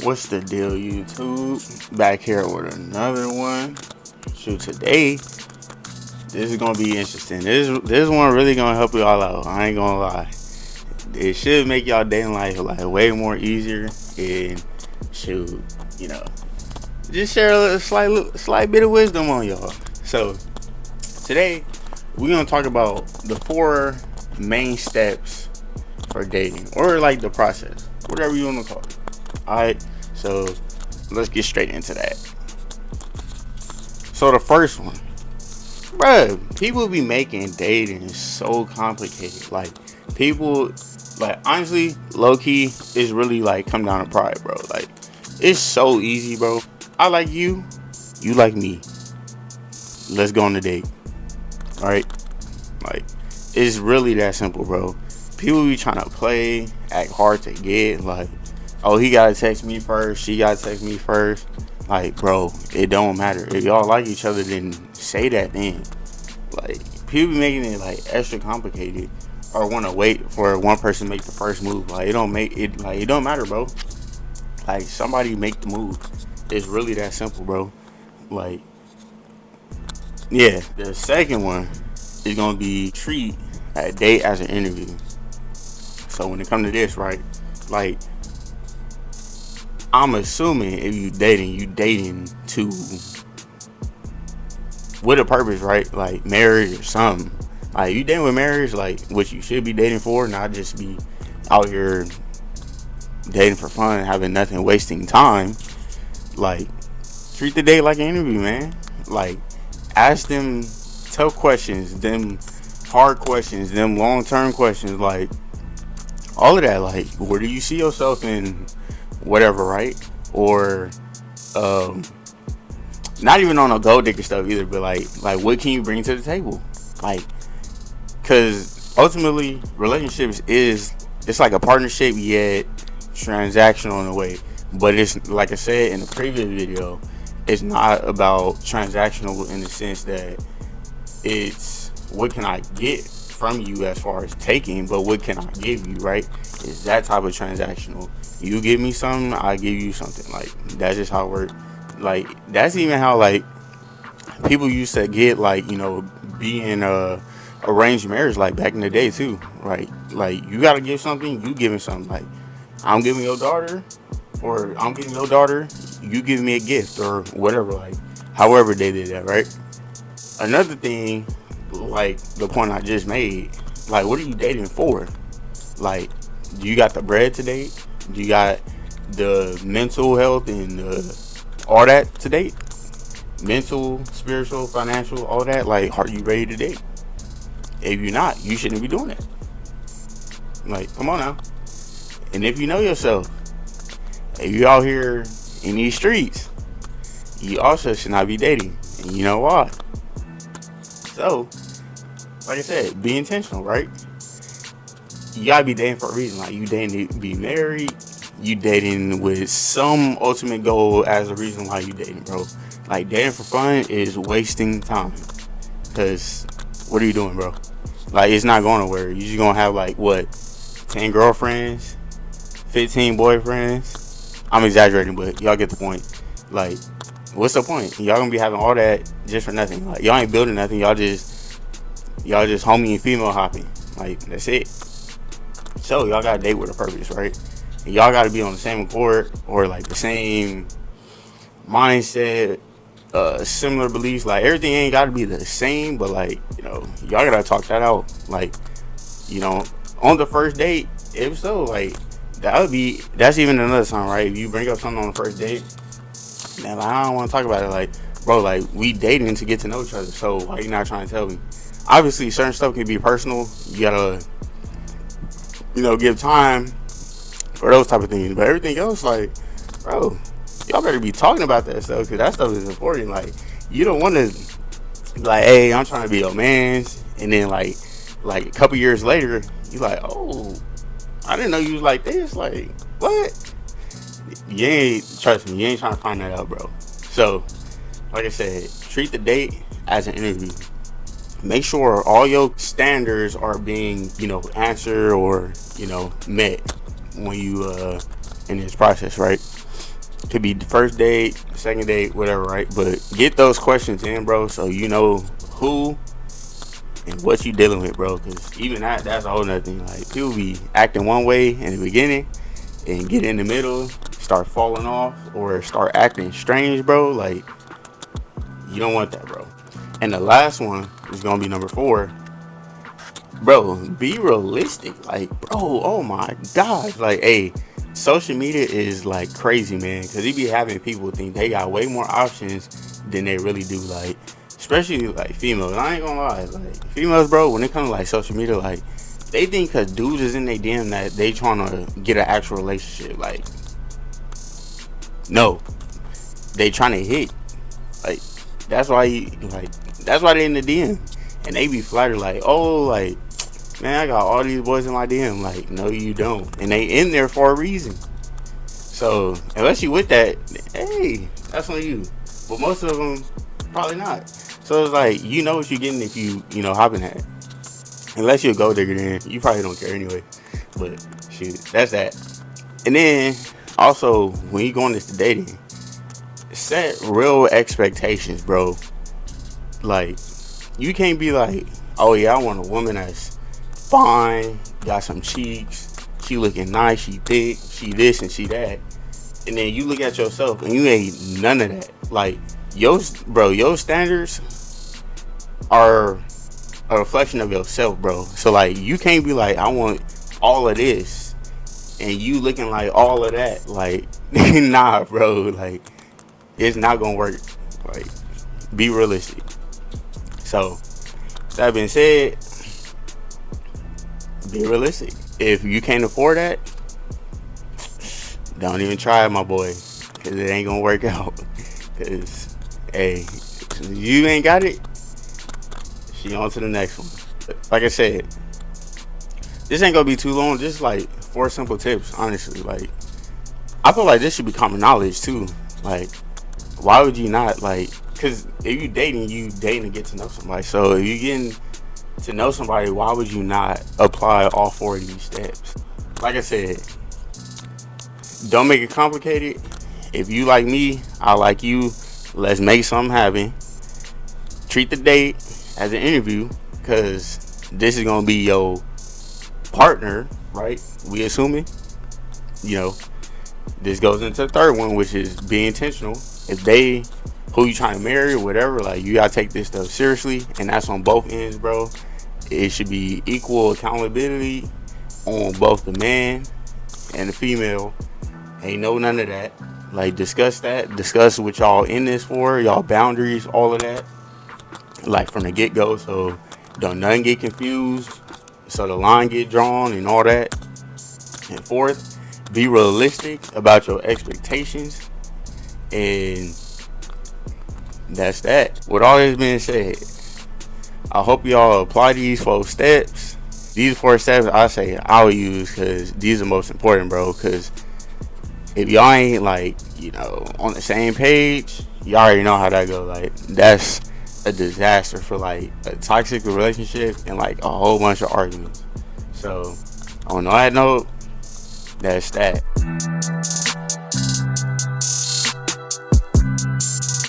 What's the deal, YouTube? Back here with another one. Shoot, today this is gonna be interesting. This one really gonna help you all out. I ain't gonna lie. It should make y'all dating life like way more easier. And shoot, you know, just share a slight bit of wisdom on y'all. So today we're gonna talk about the 4 main steps for dating, or like the process, whatever you want to call it. All right. So let's get straight into that. So the first one, bruh, people be making dating so complicated. Like people, like honestly, low key, it's really like come down to pride, bro. Like it's so easy, bro. I like you, you like me. Let's go on a date. All right, like it's really that simple, bro. People be trying to play, act hard to get, like, oh, he gotta text me first, she gotta text me first. Like, bro, it don't matter. If y'all like each other, then say that then. Like, people be making it like extra complicated, or want to wait for one person to make the first move. Like, it don't matter, bro. Like, somebody make the move. It's really that simple, bro. Like, yeah. The second one is gonna be treat a date as an interview. So when it comes to this, right? Like, I'm assuming if you dating to with a purpose, right? Like marriage or something. Like you dating with marriage, like what you should be dating for, not just be out here dating for fun, having nothing, wasting time. Like treat the date like an interview, man. Like ask them tough questions, them hard questions, them long-term questions, like all of that. Like where do you see yourself in whatever, right? Or not even on a gold digger stuff either, but like what can you bring to the table? Like, because ultimately relationships it's like a partnership, yet transactional in a way. But it's like I said in the previous video, it's not about transactional in the sense that it's what can I get from you as far as taking, but what can I give you, right? It's that type of transactional. You give me something, I give you something. Like that's just how it works. Like that's even how like people used to get, like, you know, being arranged marriage like back in the day too, right? Like you gotta give something, you giving something. Like I'm giving your daughter, or I'm giving your daughter, you give me a gift or whatever. Like however they did that, right? Another thing, like the point I just made, like what are you dating for? Like, do you got the bread to date? Do you got the mental health and all that to date? Mental, spiritual, financial, all that. Like, are you ready to date? If you're not, you shouldn't be doing it. Like, come on now. And if you know yourself, if you out here in these streets, you also should not be dating. And you know why? So, like I said, be intentional, right? You gotta be dating for a reason. Like you dating to be married, you dating with some ultimate goal as a reason why you dating, bro. Like dating for fun is wasting time. Cause what are you doing, bro? Like it's not going nowhere. You just gonna have like what, 10 girlfriends, 15 boyfriends. I'm exaggerating, but y'all get the point. Like, what's the point? Y'all gonna be having all that just for nothing. Like y'all ain't building nothing. Y'all just homie and female hopping. Like that's it. So y'all gotta date with a purpose, right? And y'all gotta be on the same accord, or like the same mindset, similar beliefs. Like everything ain't gotta be the same, but like, you know, y'all gotta talk that out. Like, you know, on the first date, if so, like that's even another time, right? If you bring up something on the first date, man, like, I don't want to talk about it. Like, bro, like we dating to get to know each other. So why you not trying to tell me? Obviously, certain stuff can be personal. You gotta, you know, give time for those type of things. But everything else, like, bro, y'all better be talking about that stuff, because that stuff is important. Like, you don't want to, like, hey, I'm trying to be your man's, and then like a couple years later, you like, oh, I didn't know you was like this. Like, what? You ain't, trust me, you ain't trying to find that out, bro. So, like I said, treat the date as an interview. make sure all your standards are being, answered or, met when you in this process, right? Could be the first date, second date, whatever, right? But get those questions in, bro, so you know who and what you dealing with, bro. Because even that's a whole nother thing. Like, people be acting one way in the beginning and get in the middle, start falling off, or start acting strange, bro. Like, you don't want that, bro. And the last one is gonna be number 4. Bro, be realistic. Like, bro, oh my gosh. Like, hey, social media is like crazy, man. Because you be having people think they got way more options than they really do. Like, especially like females. I ain't gonna lie. Like, females, bro, when it comes to like social media, like, they think because dudes is in their DM that they trying to get an actual relationship. Like, no. They trying to hit. Like, that's why they in the DM. And they be flattered like, oh, like, man, I got all these boys in my DM. Like, no, you don't. And they in there for a reason. So, unless you with that, hey, that's on you. But most of them, probably not. So, it's like, you know what you're getting if you hop in that. Unless you're a gold digger, then you probably don't care anyway. But, shoot, that's that. And then, also, when you go on this dating, set real expectations, bro. Like, you can't be like, oh, yeah, I want a woman that's fine, got some cheeks, she looking nice, she thick, she this and she that, and then you look at yourself and you ain't none of that. Like, your standards are a reflection of yourself, bro. So like, you can't be like, I want all of this, and you looking like all of that. Like, nah, bro. Like, it's not gonna work. Like, be realistic. So, that being said, be realistic. If you can't afford that, don't even try it, my boy, because it ain't gonna work out. Because, hey, you ain't got it, she on to the next one. But like I said, this ain't gonna be too long. Just like 4 simple tips, honestly. Like, I feel like this should be common knowledge too. Like, why would you not, like, because if you dating to get to know somebody. So if you getting to know somebody, why would you not apply all 4 of these steps? Like I said, don't make it complicated. If you like me, I like you. Let's make something happen. Treat the date as an interview, because this is gonna be your partner, right? We assuming, this goes into the third one, which is be intentional. If they who you trying to marry or whatever, like, you gotta take this stuff seriously, and that's on both ends, bro. It should be equal accountability on both the man and the female. Ain't none of that. Like, discuss what y'all in this for, y'all boundaries, all of that, like, from the get-go, so don't nothing get confused, so the line get drawn and all that. And fourth, be realistic about your expectations. And that's that. With all this being said, I hope y'all apply these 4 steps. These 4 steps I say I'll use, because these are most important, bro. Because if y'all ain't, like, on the same page, y'all already know how that go. Like, that's a disaster for, like, a toxic relationship and, like, a whole bunch of arguments. So, on that note, that's that.